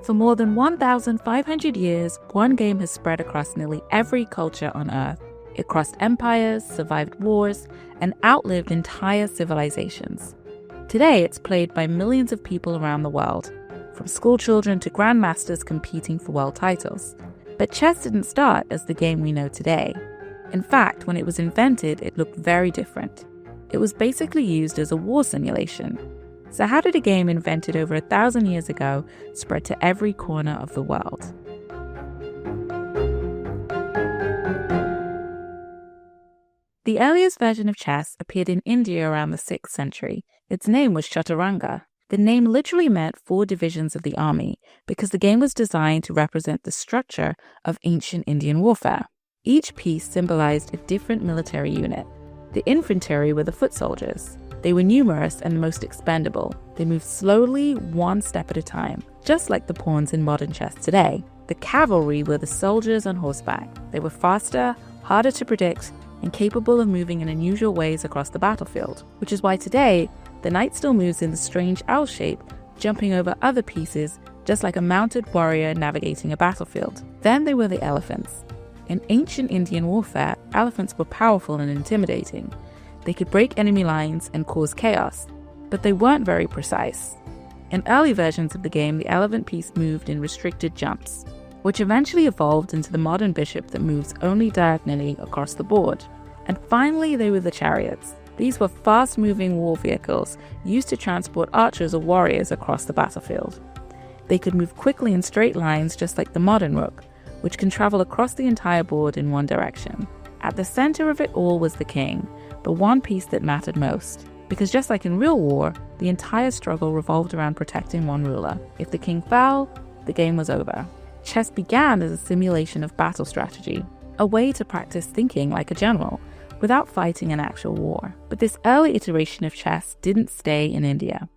For more than 1,500 years, one game has spread across nearly every culture on Earth. It crossed empires, survived wars, and outlived entire civilizations. Today, it's played by millions of people around the world, from schoolchildren to grandmasters competing for world titles. But chess didn't start as the game we know today. In fact, when it was invented, it looked very different. It was basically used as a war simulation. So how did a game invented over 1,000 years ago spread to every corner of the world? The earliest version of chess appeared in India around the 6th century. Its name was Chaturanga. The name literally meant 4 divisions of the army because the game was designed to represent the structure of ancient Indian warfare. Each piece symbolized a different military unit. The infantry were the foot soldiers. They were numerous and the most expendable. They moved slowly, one step at a time, just like the pawns in modern chess today. The cavalry were the soldiers on horseback. They were faster, harder to predict, and capable of moving in unusual ways across the battlefield, which is why today, the knight still moves in the strange owl shape, jumping over other pieces, just like a mounted warrior navigating a battlefield. Then there were the elephants. In ancient Indian warfare, elephants were powerful and intimidating. They could break enemy lines and cause chaos, but they weren't very precise. In early versions of the game, the elephant piece moved in restricted jumps, which eventually evolved into the modern bishop that moves only diagonally across the board. And finally, there were the chariots. These were fast-moving war vehicles used to transport archers or warriors across the battlefield. They could move quickly in straight lines just like the modern rook, which can travel across the entire board in one direction. At the center of it all was the king, the one piece that mattered most. Because just like in real war, the entire struggle revolved around protecting one ruler. If the king fell, the game was over. Chess began as a simulation of battle strategy, a way to practice thinking like a general, without fighting an actual war. But this early iteration of chess didn't stay in India.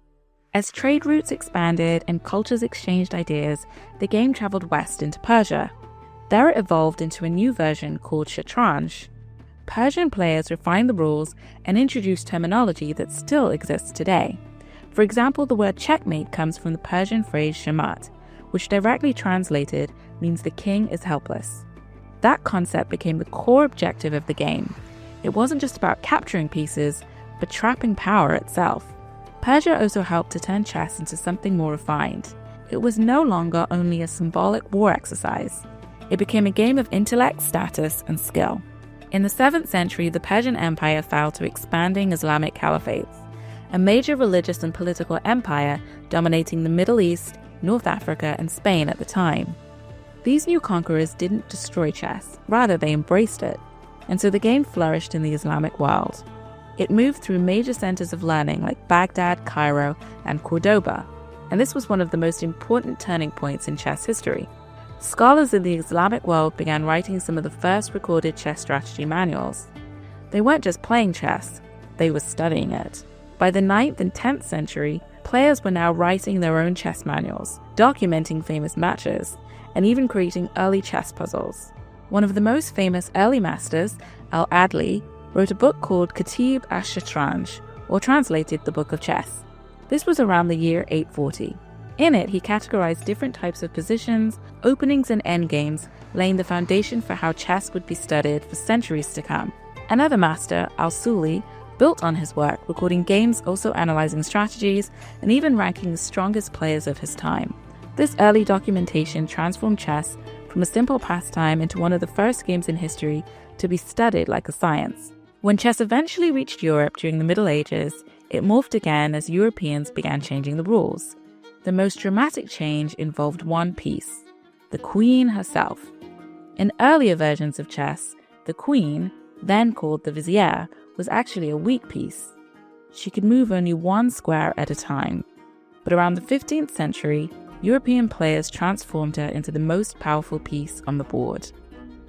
As trade routes expanded and cultures exchanged ideas, the game traveled west into Persia. There it evolved into a new version called Shatranj. Persian players refined the rules and introduced terminology that still exists today. For example, the word checkmate comes from the Persian phrase shamat, which directly translated means the king is helpless. That concept became the core objective of the game. It wasn't just about capturing pieces, but trapping power itself. Persia also helped to turn chess into something more refined. It was no longer only a symbolic war exercise. It became a game of intellect, status, and skill. In the 7th century, the Persian Empire fell to expanding Islamic caliphates, a major religious and political empire dominating the Middle East, North Africa, and Spain at the time. These new conquerors didn't destroy chess, rather they embraced it, and so the game flourished in the Islamic world. It moved through major centers of learning like Baghdad, Cairo, and Cordoba, and this was one of the most important turning points in chess history. Scholars in the Islamic world began writing some of the first recorded chess strategy manuals. They weren't just playing chess, they were studying it. By the 9th and 10th century, players were now writing their own chess manuals, documenting famous matches, and even creating early chess puzzles. One of the most famous early masters, Al-Adli, wrote a book called Captivates Shatranj, or translated the Book of Chess. This was around the year 840. In it, he categorized different types of positions, openings and endgames, laying the foundation for how chess would be studied for centuries to come. Another master, Al-Suli, built on his work, recording games, also analyzing strategies, and even ranking the strongest players of his time. This early documentation transformed chess from a simple pastime into one of the first games in history to be studied like a science. When chess eventually reached Europe during the Middle Ages, it morphed again as Europeans began changing the rules. The most dramatic change involved one piece, the queen herself. In earlier versions of chess, the queen, then called the vizier, was actually a weak piece. She could move only one square at a time. But around the 15th century, European players transformed her into the most powerful piece on the board.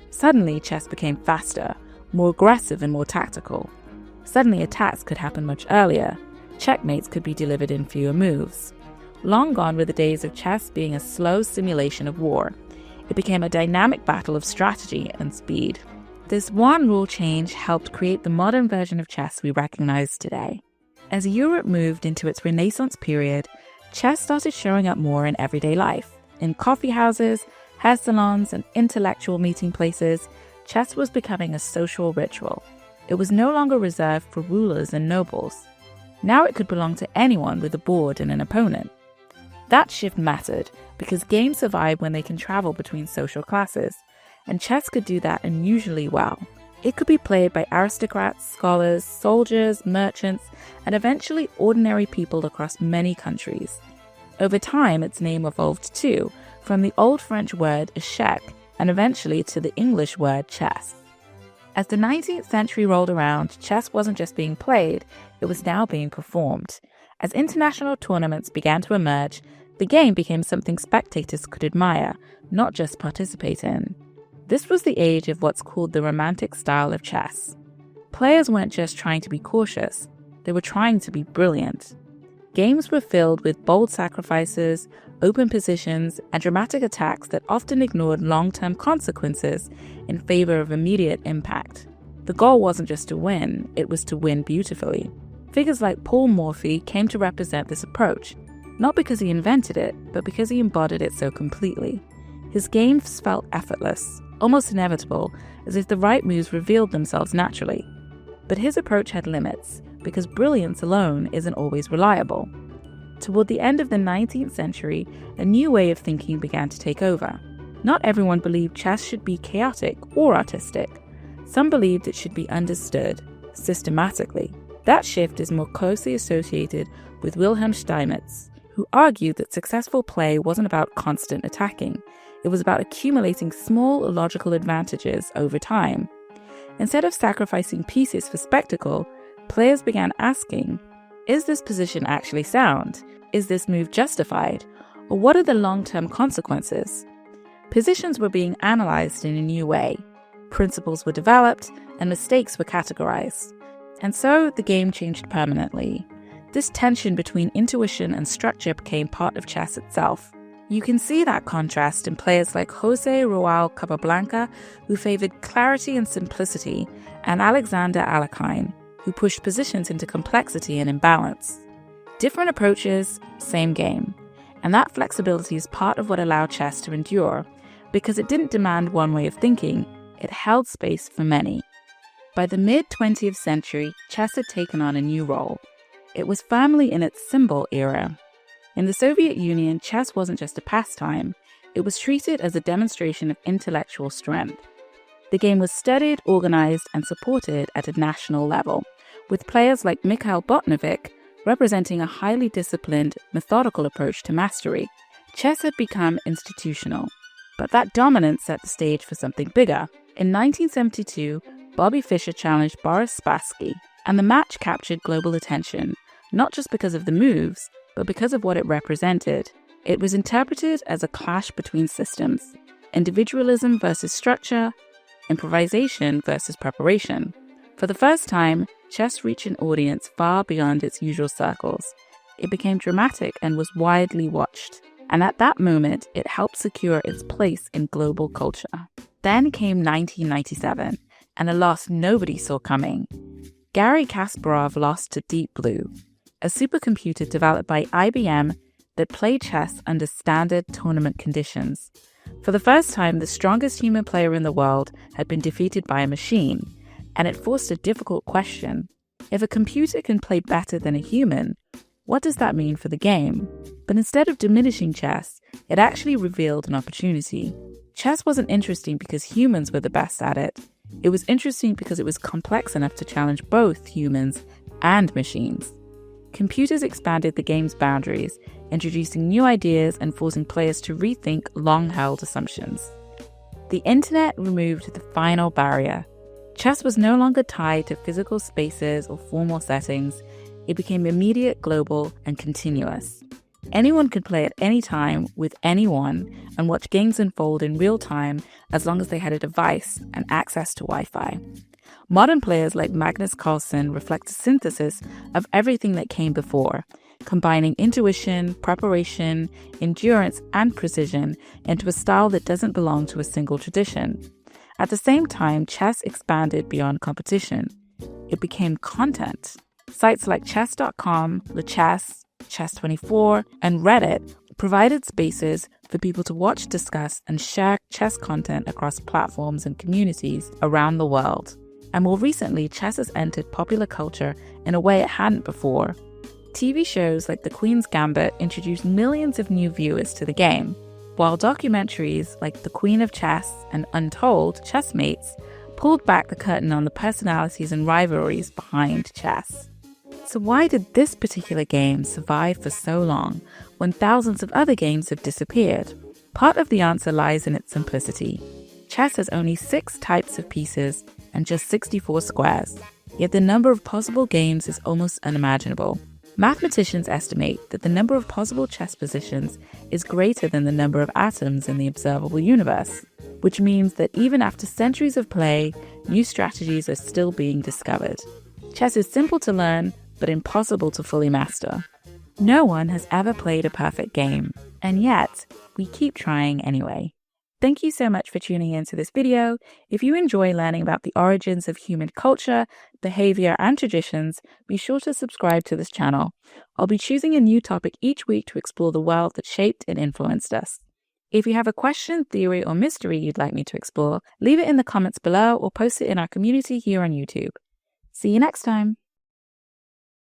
Suddenly, chess became faster, more aggressive and more tactical. Suddenly, attacks could happen much earlier. Checkmates could be delivered in fewer moves. Long gone were the days of chess being a slow simulation of war. It became a dynamic battle of strategy and speed. This one rule change helped create the modern version of chess we recognize today. As Europe moved into its Renaissance period, chess started showing up more in everyday life. In coffee houses, hair salons, and intellectual meeting places, chess was becoming a social ritual. It was no longer reserved for rulers and nobles. Now it could belong to anyone with a board and an opponent. That shift mattered because games survive when they can travel between social classes, and chess could do that unusually well. It could be played by aristocrats, scholars, soldiers, merchants, and eventually ordinary people across many countries. Over time, its name evolved too, from the Old French word échec and eventually to the English word chess. As the 19th century rolled around, chess wasn't just being played, it was now being performed. As international tournaments began to emerge, the game became something spectators could admire, not just participate in. This was the age of what's called the Romantic style of chess. Players weren't just trying to be cautious, they were trying to be brilliant. Games were filled with bold sacrifices, open positions, and dramatic attacks that often ignored long-term consequences in favor of immediate impact. The goal wasn't just to win, it was to win beautifully. Figures like Paul Morphy came to represent this approach, not because he invented it, but because he embodied it so completely. His games felt effortless, almost inevitable, as if the right moves revealed themselves naturally. But his approach had limits, because brilliance alone isn't always reliable. Toward the end of the 19th century, a new way of thinking began to take over. Not everyone believed chess should be chaotic or artistic. Some believed it should be understood, systematically. That shift is more closely associated with Wilhelm Steinitz, who argued that successful play wasn't about constant attacking. It was about accumulating small logical advantages over time. Instead of sacrificing pieces for spectacle, players began asking, is this position actually sound? Is this move justified? Or what are the long-term consequences? Positions were being analyzed in a new way. Principles were developed, and mistakes were categorized. And so the game changed permanently. This tension between intuition and structure became part of chess itself. You can see that contrast in players like José Raúl Capablanca, who favored clarity and simplicity, and Alexander Alekhine, who pushed positions into complexity and imbalance. Different approaches, same game. And that flexibility is part of what allowed chess to endure, because it didn't demand one way of thinking, it held space for many. By the mid-20th century, chess had taken on a new role. It was firmly in its symbol era. In the Soviet Union, chess wasn't just a pastime, it was treated as a demonstration of intellectual strength. The game was studied, organized, and supported at a national level, with players like Mikhail Botnovic representing a highly disciplined, methodical approach to mastery. Chess had become institutional, but that dominance set the stage for something bigger. In 1972, Bobby Fischer challenged Boris Spassky, and the match captured global attention, not just because of the moves, but because of what it represented. It was interpreted as a clash between systems, individualism versus structure, improvisation versus preparation. For the first time, chess reached an audience far beyond its usual circles. It became dramatic and was widely watched, and at that moment, it helped secure its place in global culture. Then came 1997, and a loss nobody saw coming. Garry Kasparov lost to Deep Blue, a supercomputer developed by IBM that played chess under standard tournament conditions. For the first time, the strongest human player in the world had been defeated by a machine, and it forced a difficult question. If a computer can play better than a human, what does that mean for the game? But instead of diminishing chess, it actually revealed an opportunity. Chess wasn't interesting because humans were the best at it. It was interesting because it was complex enough to challenge both humans and machines. Computers expanded the game's boundaries, introducing new ideas and forcing players to rethink long-held assumptions. The internet removed the final barrier. Chess was no longer tied to physical spaces or formal settings. It became immediate, global, and continuous. Anyone could play at any time with anyone and watch games unfold in real time as long as they had a device and access to Wi-Fi. Modern players like Magnus Carlsen reflect a synthesis of everything that came before, combining intuition, preparation, endurance, and precision into a style that doesn't belong to a single tradition. At the same time, chess expanded beyond competition. It became content. Sites like chess.com, LeChess, Chess24, and Reddit It provided spaces for people to watch, discuss, and share chess content across platforms and communities around the world. And more recently, chess has entered popular culture in a way it hadn't before. TV shows like The Queen's Gambit introduced millions of new viewers to the game, while documentaries like The Queen of Chess and Untold, Chessmates, pulled back the curtain on the personalities and rivalries behind chess. So why did this particular game survive for so long when thousands of other games have disappeared? Part of the answer lies in its simplicity. Chess has only 6 types of pieces and just 64 squares, yet the number of possible games is almost unimaginable. Mathematicians estimate that the number of possible chess positions is greater than the number of atoms in the observable universe, which means that even after centuries of play, new strategies are still being discovered. Chess is simple to learn, but impossible to fully master. No one has ever played a perfect game, and yet we keep trying anyway. Thank you so much for tuning in to this video. If you enjoy learning about the origins of human culture, behavior, and traditions, be sure to subscribe to this channel. I'll be choosing a new topic each week to explore the world that shaped and influenced us. If you have a question, theory, or mystery you'd like me to explore, leave it in the comments below or post it in our community here on YouTube. See you next time.